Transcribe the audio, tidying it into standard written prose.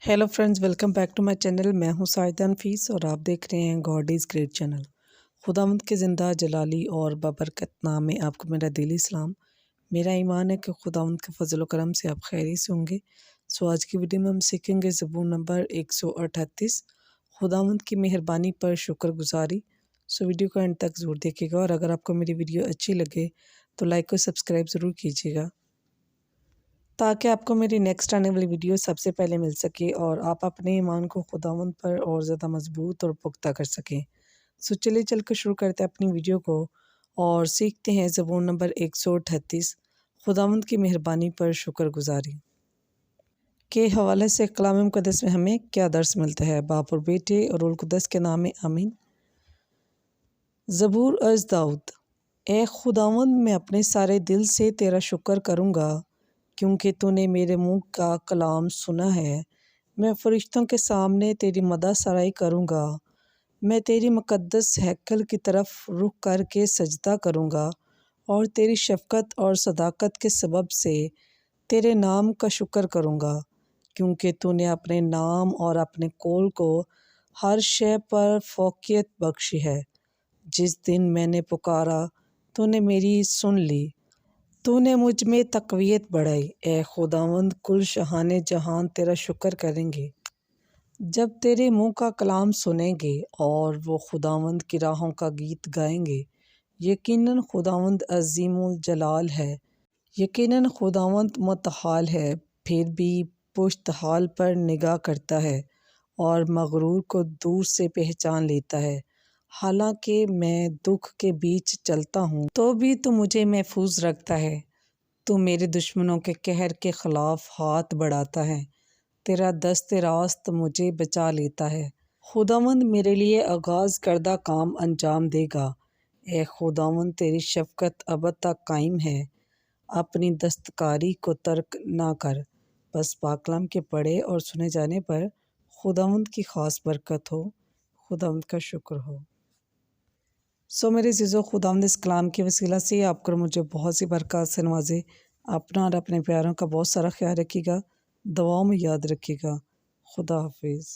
Hello friends, welcome back to my channel. मैं हूं साइदा नफीस और आप देख रहे हैं गॉड इज़ ग्रेट चैनल। खुदावंद के ज़िंदा जलाली और बाबरकत नाम में आपको मेरा दिली सलाम। मेरा ईमान है कि खुदावंद के फजल व करम से आप खैरी से होंगे। सो आज की वीडियो में हम सीखेंगे ज़बूर नंबर 138, खुदावंद की मेहरबानी पर शुक्रगुजारी। सो वीडियो को एंड तक ज़रूर देखिएगा और अगर आपको मेरी वीडियो अच्छी लगे तो लाइक और सब्सक्राइब ज़रूर कीजिएगा ताकि आपको मेरी नेक्स्ट आने वाली वीडियो सबसे पहले मिल सके और आप अपने ईमान को खुदावंद पर और ज़्यादा मजबूत और पुख्ता कर सकें। सो चलिए चल कर शुरू करते हैं अपनी वीडियो को और सीखते हैं ज़बूर नंबर 138, खुदावंद की मेहरबानी पर शुक्रगुजारी के हवाले से कलाम मुक़द्दस में हमें क्या दर्स मिलता है। बाप और बेटे और रूहुल कुद्दस के नाम में आमीन। ज़बूर अज़ दाऊद। ए खुदावंद, मैं अपने सारे दिल से तेरा शुक्र करूँगा क्योंकि तूने मेरे मुंह का कलाम सुना है। मैं फरिश्तों के सामने तेरी मदह सराई करूँगा। मैं तेरी मुक़द्दस हैकल की तरफ रुख करके सजदा करूँगा और तेरी शफ़क़त और सदाकत के सबब से तेरे नाम का शुक्र करूँगा क्योंकि तूने अपने नाम और अपने कौल को हर शय पर फ़ौक़ियत बख्शी है। जिस दिन मैंने पुकारा तूने मेरी सुन ली, तूने मुझ में तक़वियत बढ़ाई। ए खुदावंद, कुल शहाने जहान तेरा शुक्र करेंगे जब तेरे मुँह का कलाम सुनेंगे और वो खुदावंद की राहों का गीत गाएंगे। यकीनन खुदावंद अज़ीमुल जलाल है, यकीनन खुदावंद मुतहाल है, फिर भी पुश्त हाल पर निगाह करता है और मगरूर को दूर से पहचान लेता है। हालांकि मैं दुख के बीच चलता हूँ तो भी तू मुझे महफूज रखता है। तू मेरे दुश्मनों के कहर के ख़िलाफ़ हाथ बढ़ाता है, तेरा दस्ते रास्त मुझे बचा लेता है। खुदावंद मेरे लिए आगाज़ करदा काम अंजाम देगा। ए खुदावंद, तेरी शफ़क़त अबद तक कायम है, अपनी दस्तकारी को तर्क ना कर। बस पाकलाम के पढ़े और सुने जाने पर खुदावंद की ख़ास बरकत हो, खुदावंद का शुक्र हो। सो मेरे अज़ीज़ों, खुदावंद इस कलाम के वसीला से आपको मुझे बहुत सी बरकत से नवाजे। अपना और अपने प्यारों का बहुत सारा ख्याल रखिएगा, दुआओं में याद रखिएगा। खुदा हाफिज़।